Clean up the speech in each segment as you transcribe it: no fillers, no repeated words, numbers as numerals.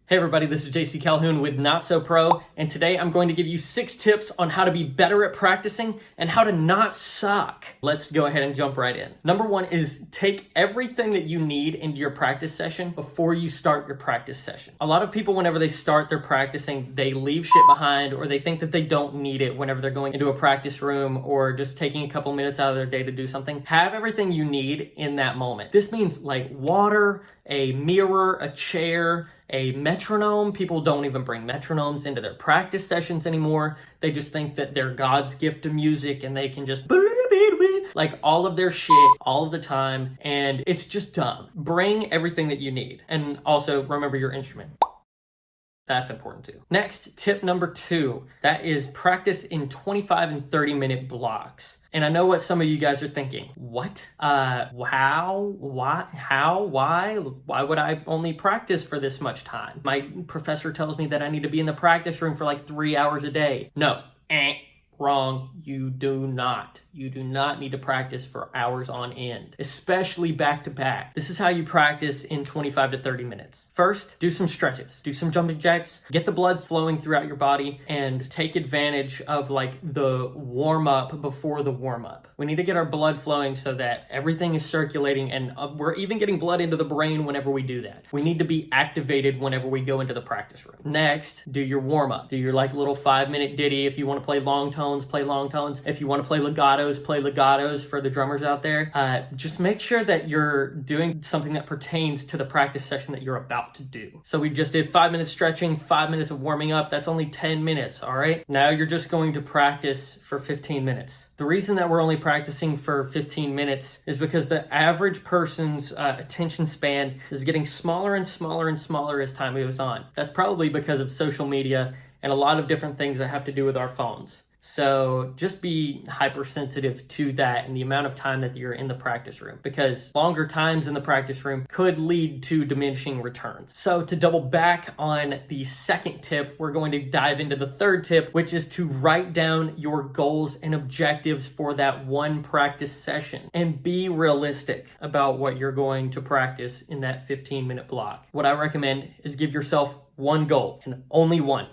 Hey everybody, this is JC Calhoun with Not So Pro, and today I'm going to give you 6 tips on how to be better at practicing and how to not suck. Let's go ahead and jump right in. Number 1 is take everything that you need into your practice session before you start your practice session. A lot of people, whenever they start their practicing, they leave shit behind or they think that they don't need it whenever they're going into a practice room or just taking a couple minutes out of their day to do something. Have everything you need in that moment. This means like water, a mirror, a chair, a metronome. People don't even bring metronomes into their practice sessions anymore. They just think that they're God's gift to music and they can just like all of their shit all of the time, and it's just dumb. Bring everything that you need, and also remember your instrument. That's important too. Next, tip number 2, that is practice in 25 and 30 minute blocks. And I know what some of you guys are thinking. What? How? Why would I only practice for this much time? My professor tells me that I need to be in the practice room for like 3 hours a day. No. Wrong. You do not. You do not need to practice for hours on end, especially back to back. This is how you practice in 25 to 30 minutes. First, do some stretches, do some jumping jacks, get the blood flowing throughout your body, and take advantage of like the warm up before the warm up. We need to get our blood flowing so that everything is circulating, and we're even getting blood into the brain whenever we do that. We need to be activated whenever we go into the practice room. Next, do your warm up. Do your like little 5-minute ditty. If you want to play long tones, play long tones. If you want to play legatos, play legatos for the drummers out there. Just make sure that you're doing something that pertains to the practice session that you're about to do. So we just did 5 minutes stretching, 5 minutes of warming up. That's only 10 minutes, all right? Now you're just going to practice for 15 minutes. The reason that we're only practicing for 15 minutes is because the average person's attention span is getting smaller and smaller and smaller as time goes on. That's probably because of social media and a lot of different things that have to do with our phones. So just be hypersensitive to that and the amount of time that you're in the practice room, because longer times in the practice room could lead to diminishing returns. So to double back on the second tip, we're going to dive into the third tip, which is to write down your goals and objectives for that one practice session and be realistic about what you're going to practice in that 15-minute block. What I recommend is give yourself one goal and only one.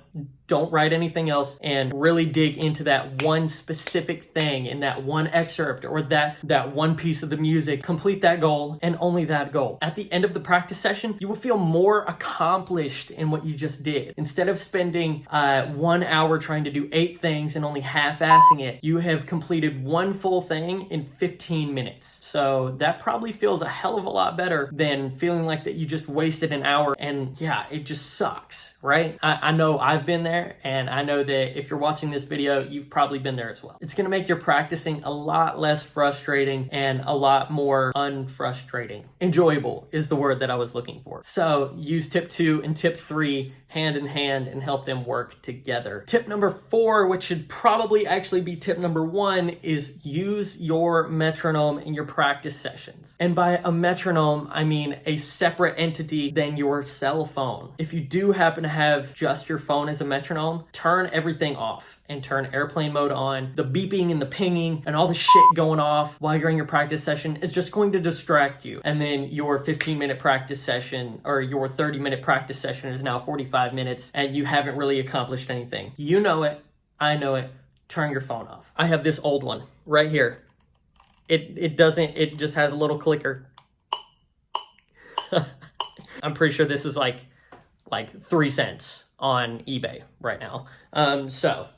Don't write anything else, and really dig into that one specific thing in that one excerpt or that one piece of the music. Complete that goal and only that goal. At the end of the practice session, you will feel more accomplished in what you just did. Instead of spending 1 hour trying to do 8 things and only half-assing it, you have completed one full thing in 15 minutes. So that probably feels a hell of a lot better than feeling like that you just wasted an hour, and yeah, it just sucks, right? I know I've been there, and I know that if you're watching this video, you've probably been there as well. It's gonna make your practicing a lot less frustrating and a lot more unfrustrating. Enjoyable is the word that I was looking for. So use tip 2 and tip 3 hand in hand and help them work together. Tip number 4, which should probably actually be tip number 1, is use your metronome in your practice sessions. And by a metronome, I mean a separate entity than your cell phone. If you do happen to have just your phone as a metronome, turn everything off and turn airplane mode on. The beeping and the pinging and all the shit going off while you're in your practice session is just going to distract you. And then your 15-minute practice session or your 30-minute practice session is now 45 minutes and you haven't really accomplished anything. You know it. I know it. Turn your phone off. I have this old one right here. It just has a little clicker. I'm pretty sure this is like 3 cents on eBay right now. So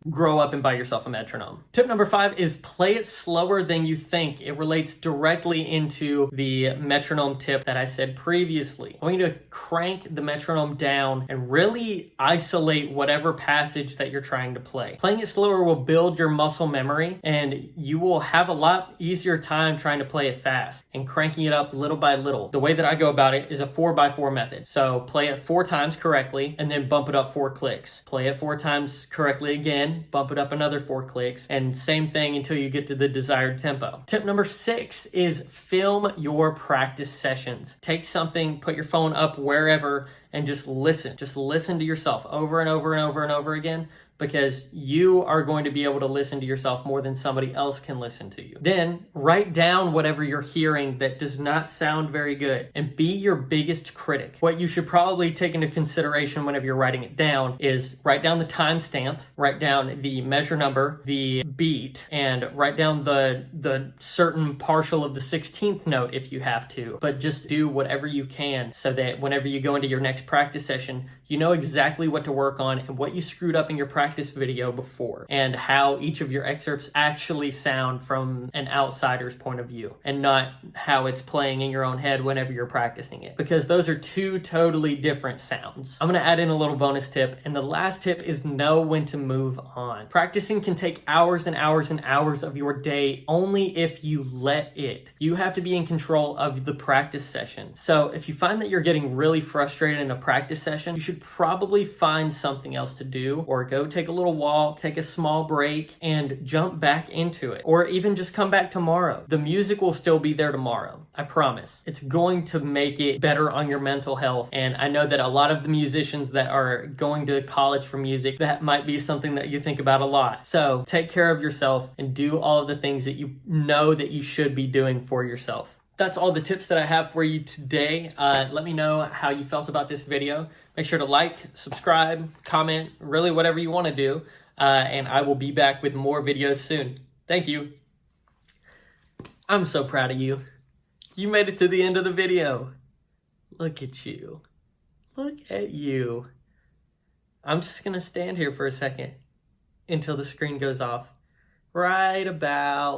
grow up and buy yourself a metronome. Tip number 5 is play it slower than you think. It relates directly into the metronome tip that I said previously. I want you to crank the metronome down and really isolate whatever passage that you're trying to play. Playing it slower will build your muscle memory, and you will have a lot easier time trying to play it fast and cranking it up little by little. The way that I go about it is a 4x4 method. So play it 4 times correctly and then bump it up 4 clicks. Play it 4 times correctly again, bump it up another 4 clicks, and same thing until you get to the desired tempo. Tip number 6 is film your practice sessions. Take something, put your phone up wherever, and just listen. Just listen to yourself over and over and over and over again. because you are going to be able to listen to yourself more than somebody else can listen to you. Then write down whatever you're hearing that does not sound very good and be your biggest critic. What you should probably take into consideration whenever you're writing it down is write down the timestamp, write down the measure number, the beat, and write down the certain partial of the 16th note if you have to. But just do whatever you can so that whenever you go into your next practice session, you know exactly what to work on and what you screwed up in your practice video before, and how each of your excerpts actually sound from an outsider's point of view, and not how it's playing in your own head whenever you're practicing it, because those are two totally different sounds. I'm going to add in a little bonus tip, and the last tip is know when to move on. Practicing can take hours and hours and hours of your day only if you let it. You have to be in control of the practice session. So if you find that you're getting really frustrated in a practice session, you should probably find something else to do, or go take a little walk, take a small break, and jump back into it. Or even just come back tomorrow. The music will still be there tomorrow. I promise. It's going to make it better on your mental health. And I know that a lot of the musicians that are going to college for music, that might be something that you think about a lot. So take care of yourself and do all of the things that you know that you should be doing for yourself. That's all the tips that I have for you today. Let me know how you felt about this video. Make sure to like, subscribe, comment, really whatever you want to do. And I will be back with more videos soon. Thank you. I'm so proud of you. You made it to the end of the video. Look at you. Look at you. I'm just going to stand here for a second until the screen goes off. Right about